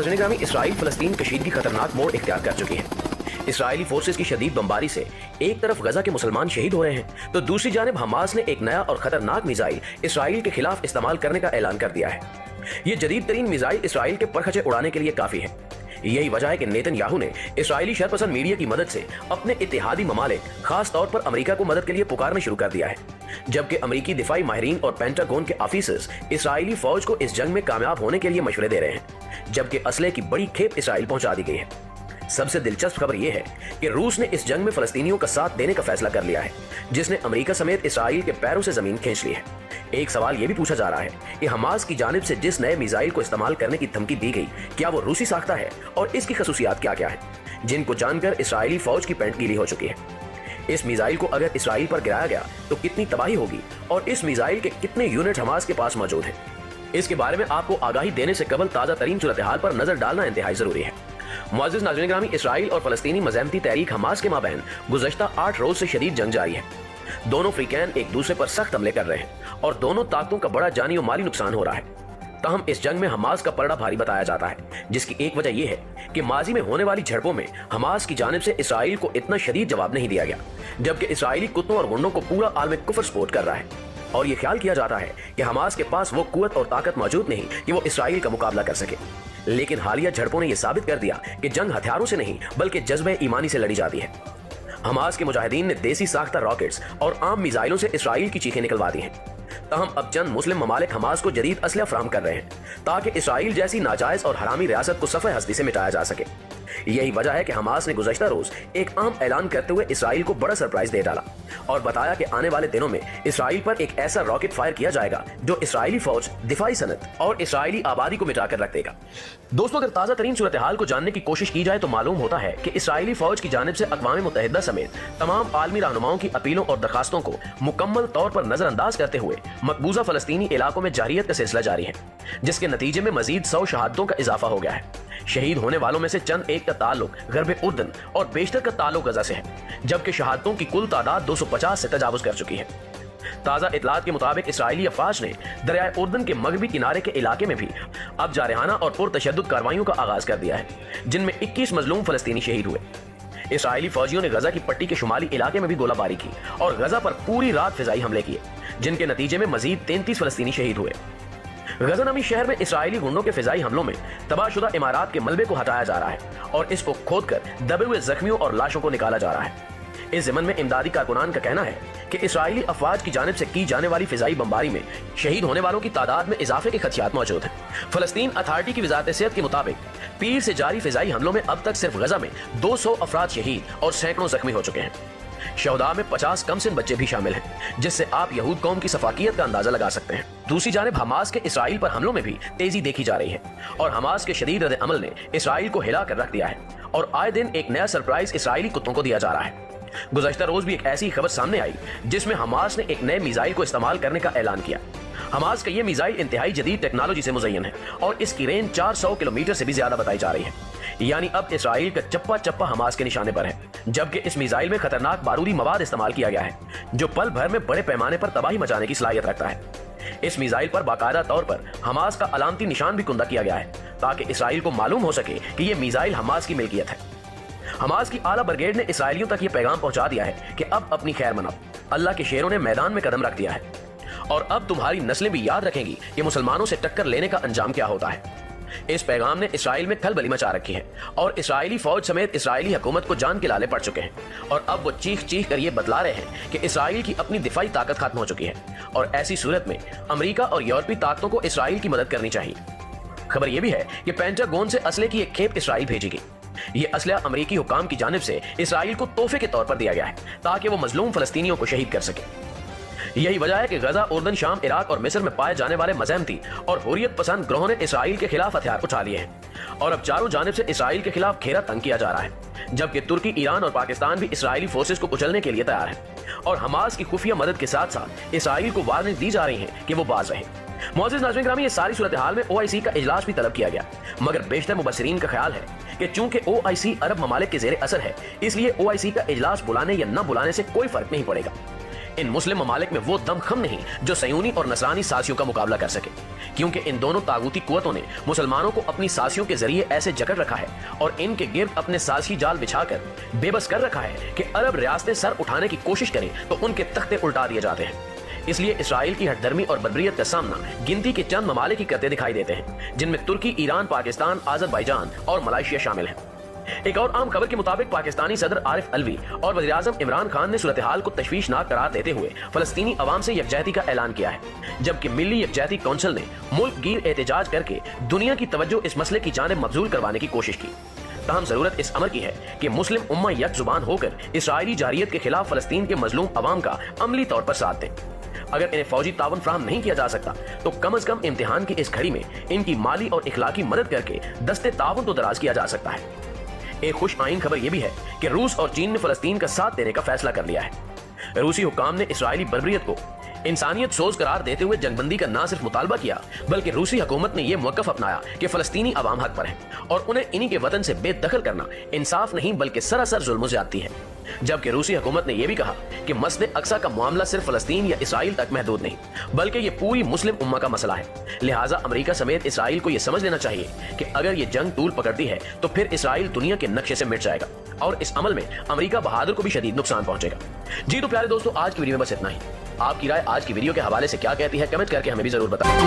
नाज़रीन ग्रामी, इसराइल फलस्तीन कशीदगी खतरनाक मोड़ इख्तियार कर चुकी है। इसराइली फोर्सेस की शदीद बमबारी से एक तरफ गजा के मुसलमान शहीद हो रहे हैं तो दूसरी जानिब हमास ने एक नया और खतरनाक मिसाइल इसराइल के खिलाफ इस्तेमाल करने का ऐलान कर दिया है। ये जदीद तरीन मिसाइल इसराइल के परखचे उड़ाने के लिए काफी है। यही वजह है कि नेतन्याहू ने इसराइली शरपसंद मीडिया की मदद से अपने इत्तेहादी ममालिक खास तौर पर अमेरिका को मदद के लिए पुकारना शुरू कर दिया है, जबकि अमेरिकी दिफाई माहिरीन और पेंटागन के ऑफिसर्स इसराइली फौज को इस जंग में कामयाब होने के लिए मशवरे दे रहे हैं, जबकि असले की बड़ी खेप इसराइल पहुंचा दी गई है। सबसे दिलचस्प खबर यह है कि रूस ने इस जंग में फलस्तीनियों का साथ देने का फैसला कर लिया है, जिसने अमेरिका समेत इसराइल के पैरों से जमीन खींच ली है। एक सवाल यह भी पूछा जा रहा है कि हमास की जानिब से जिस नए मिसाइल को इस्तेमाल करने की धमकी दी गई, क्या वो रूसी साख्ता है और इसकी खसूसियात क्या क्या है, जिनको जानकर इसराइली फौज की पैंट गीली हो चुकी है। इस मिसाइल को अगर इसराइल पर गिराया गया तो कितनी तबाही होगी और इस मिसाइल के कितने यूनिट हमास के पास मौजूद हैं, इसके बारे में आपको आगाही देने से कबल ताज़ा तरीन सूरत हाल पर नजर डालना इंतहाई जरूरी है। मुअज़्ज़िज़ नाज़रीन ग्रामी, इसराइल और फलस्तीनी मज़ाहमती तहरीक हमास के माबैन गुज़श्ता 8 रोज से शदीद जंग जारी है। दोनों फ्रीकैन एक दूसरे पर सख्त हमले कर रहे हैं और दोनों ताकतों का बड़ा जानी और माली नुकसान हो रहा है। तहम इस जंग में हमास का पलड़ा भारी बताया जाता है, जिसकी एक वजह यह है कि माजी में होने वाली झड़पों में हमास की जानिब से इसराइल को इतना शदीद जवाब नहीं दिया गया, जबकि इसराइली कुत्तों और गुंडों को पूरा आलम कुफ्र सपोर्ट कर रहा है और ये ख्याल किया जाता है कि हमास के पास वो कुव्वत और ताकत मौजूद नहीं कि वो इसराइल का मुकाबला कर सके। लेकिन हालिया झड़पों ने यह साबित कर दिया कि जंग हथियारों से नहीं बल्कि जज्बे ईमानी से लड़ी जाती है। हमास के मुजाहिदीन ने देसी साख्ता रॉकेट्स और आम मिसाइलों से इसराइल की चीखें निकलवा दी हैं। तहम अब चंद मुस्लिम ममालिक हमास को जदीद असलहा फराहम कर रहे हैं ताकि इसराइल जैसी नाजायज और हरामी रियासत को सफ़े हस्ती से मिटाया जा सके। यही वजह है कि हमास ने गुज़श्ता रोज एक आम ऐलान करते हुए इसराइल को बड़ा सरप्राइज दे डाला और बताया कि आने वाले दिनों में इसराइल पर एक ऐसा रॉकेट फायर किया जाएगा जो इसराइली फौज, दिफाई सनत और इसराइली आबादी को मिटाकर रख देगा। दोस्तों, अगर ताज़ा तरीन सूरत हाल को जानने की कोशिश की जाए तो मालूम होता है कि इसराइली फौज की जानिब से अक़वाम मुत्तहिदा समेत तमाम आलमी रहनुमाओं की अपीलों और दरखास्तों को मुकम्मल तौर पर नजरअंदाज करते हुए मकबूजा फलस्तीनी इलाकों में जारियत का सिलसिला जारी है, जिसके नतीजे में मजीद 100 शहादतों का इजाफा हो गया है। शहीद होने वालों में से चंद एक का ताल्लुक गरब उर्दन और बेशतर का ताल्लुक गजा से है, जबकि शहादतों की कुल तादाद 250 से तजावुज कर चुकी है। ताज़ा इतलात के मुताबिक इसराइली अफवाज ने दरियाए उर्दन के मगरबी किनारे के इलाके में भी अब जारहाना और पुरतशद्दुद कार्रवाइयों का आगाज कर दिया है, जिनमें 21 मजलूम फलस्तीनी शहीद हुए। इसराइली फौजियों ने गजा की पट्टी के शुमाली इलाके में भी गोलाबारी की और गजा पर पूरी रात फिजाई हमले किए, जिनके नतीजे में मजीद 33 फलस्तीनी शहीद हुए। गजा नामी शहर में इसराइली गुंडों के फिजाई हमलों में तबाहशुदा इमारात के मलबे को हटाया जा रहा है और इसको खोदकर दबे हुए जख्मियों और लाशों को निकाला जा रहा है। इस ज़मन में इमदादी कारकुनान का कहना है कि इसराइली अफवाज की जानिब से की जाने वाली फिजाई बमबारी में शहीद होने वालों की तादाद में इजाफे के खदशात मौजूद हैं। फलस्तीन अथॉरिटी की वजारत सेहत के मुताबिक पीर से जारी फिजाई हमलों में अब तक सिर्फ गजा में 200 अफराद शहीद और सैकड़ों जख्मी हो चुके हैं। शहदा में 50 कमसिन बच्चे भी शामिल हैं, जिससे आप यहूद कौम की सफाकियत का अंदाजा लगा सकते हैं। दूसरी जानिब हमास के इसराइल पर हमलों में भी तेजी देखी जा रही है और हमास के शदीद रद्द अमल ने इसराइल को हिला कर रख दिया है और आए दिन एक नया सरप्राइज इसराइली कुत्तों को दिया जा रहा है। गुज़श्ता रोज भी एक ऐसी खबर सामने आई जिसमें हमास ने एक नए मिसाइल को इस्तेमाल करने का ऐलान किया। हमास का यह मिसाइल इंतहाई जदीद टेक्नोलॉजी से मुज़य्यन है और इसकी रेंज 400 किलोमीटर से भी ज्यादा बताई जा रही है, यानी अब इसराइल का चप्पा चप्पा हमास के निशाने पर है। जबकि इस मिसाइल में खतरनाक बारूदी मवाद इस्तेमाल किया गया है जो पल भर में बड़े पैमाने पर तबाही मचाने की सलाहियत रखता है। इस मिसाइल पर बाकायदा तौर पर हमास का अलामती निशान भी कुंदा किया गया है ताकि इसराइल को मालूम हो सके कि यह मिसाइल हमास की मिल्कियत है। हमास की आला ब्रिगेड ने इसराइलियों तक यह पैगाम पहुंचा दिया है कि अब अपनी खैर मनाओ, अल्लाह के शेरों ने मैदान में कदम रख दिया है और अब तुम्हारी नस्लें भी याद रखेंगी कि मुसलमानों से टक्कर लेने का अंजाम क्या होता है। इस पैगाम ने इसराइल में खलबली मचा रखी है और इसराइली फौज समेत इसराइली हुकूमत को जान के लाले पड़ चुके हैं और अब वो चीख चीख कर ये बतला रहे हैं कि इसराइल की अपनी दिफाई ताकत खत्म हो चुकी है और ऐसी सूरत में अमेरिका और यूरोपीय ताकतों को इसराइल की मदद करनी चाहिए। खबर यह भी है कि पेंटागन से असले की एक खेप इसराइल भेजेगी। ये असला अमेरिकी हुकाम की जानिब से इसराइल को तोहफे के तौर पर दिया गया है ताकि वो मजलूम फलस्तीनियों को शहीद कर सके। यही वजह है कि गजा, उर्दन, शाम, इराक और मिस्र में पाए जाने वाले मज़हमती और हुर्रियत पसंद ग्रोहों ने इसराइल के खिलाफ हथियार उठा लिए हैं और अब चारों जानिब से इसराइल के खिलाफ घेरा तंग किया जा रहा है, जबकि तुर्की, ईरान और पाकिस्तान भी इसराइली फोर्सेस को कुचलने के लिए तैयार है और हमास की खुफिया मदद के साथ साथ इसराइल को वार्निंग दी जा रही है कि वो बाज रहे। मुअज़्ज़िज़ नाज़रीन ग्रामी, ये सारी सूरत हाल में OIC का इजलास भी तलब किया गया, मगर बेशतर मुबस्सिरीन का ख्याल है कि चूंकि OIC अरब ममालिक के जेर असर है, इसलिए OIC का इजलास बुलाने या न बुलाने से कोई फर्क नहीं पड़ेगा। इन मुस्लिम ममालिक में वो दमखम नहीं जो सयूनी और नसरानी साजियों का मुकाबला कर सके। کیونکہ ان دونوں طاغوتی قوتوں نے مسلمانوں کو اپنی سازشوں کے ذریعے ایسے جکڑ رکھا ہے اور ان کے گرد اپنے سازشی جال بچھا کر بے بس کر رکھا ہے کہ عرب ریاستیں سر اٹھانے کی کوشش کریں تو ان کے تختے الٹا دیے جاتے ہیں۔ اس لیے اسرائیل کی ہٹ دھرمی اور بربریت کا سامنا گنتی کے چند ممالک ہی کرتے دکھائی دیتے ہیں، جن میں ترکی، ایران، پاکستان، آذربائیجان اور ملائیشیا شامل ہیں۔ ایک اور عام خبر کے مطابق پاکستانی صدر عارف علوی اور وزیر اعظم عمران خان نے صورتحال کو تشویشناک قرار دیتے ہوئے فلسطینی عوام سے یکجہتی کا اعلان کیا ہے، جبکہ ملی یکجہتی کونسل نے ملک گیر احتجاج کر کے دنیا کی توجہ اس مسئلے کی جانب مبذول کروانے کی کوشش کی۔ تاہم ضرورت اس امر کی ہے کہ مسلم امہ یک زبان ہو کر اسرائیلی جارحیت کے خلاف فلسطین کے مظلوم عوام کا عملی طور پر ساتھ دیں۔ اگر انہیں فوجی تعاون فراہم نہیں کیا جا سکتا تو کم از کم امتحان کی اس گھڑی میں ان کی مالی اور اخلاقی مدد کر کے دستے تعاون تو دراز کیا جا سکتا ہے۔ ایک خوش آئین خبر یہ بھی ہے کہ روس اور چین نے فلسطین کا ساتھ دینے کا فیصلہ کر لیا ہے۔ روسی حکام نے اسرائیلی بربریت کو انسانیت سوز قرار دیتے ہوئے جنگ بندی کا نہ صرف مطالبہ کیا بلکہ روسی حکومت نے یہ موقف اپنایا کہ فلسطینی عوام حق پر ہیں اور انہیں انہی کے وطن سے بے دخل کرنا انصاف نہیں بلکہ سراسر ظلم و زیادتی ہے، جبکہ روسی حکومت نے یہ بھی کہا کہ مسجد اقصی کا معاملہ صرف فلسطین یا اسرائیل تک محدود نہیں بلکہ یہ پوری مسلم امہ کا مسئلہ ہے۔ لہٰذا امریکہ سمیت اسرائیل کو یہ سمجھ لینا چاہیے کہ اگر یہ جنگ طول پکڑتی ہے تو پھر اسرائیل دنیا کے نقشے سے مٹ جائے گا اور اس عمل میں امریکہ بہادر کو بھی شدید نقصان پہنچے گا۔ جی تو پیارے دوستو، آج کی ویڈیو میں بس اتنا ہی۔ آپ کی رائے آج کی ویڈیو کے حوالے سے کیا کہتی ہے، کمنٹ کر کے ہمیں بھی ضرور بتائیں۔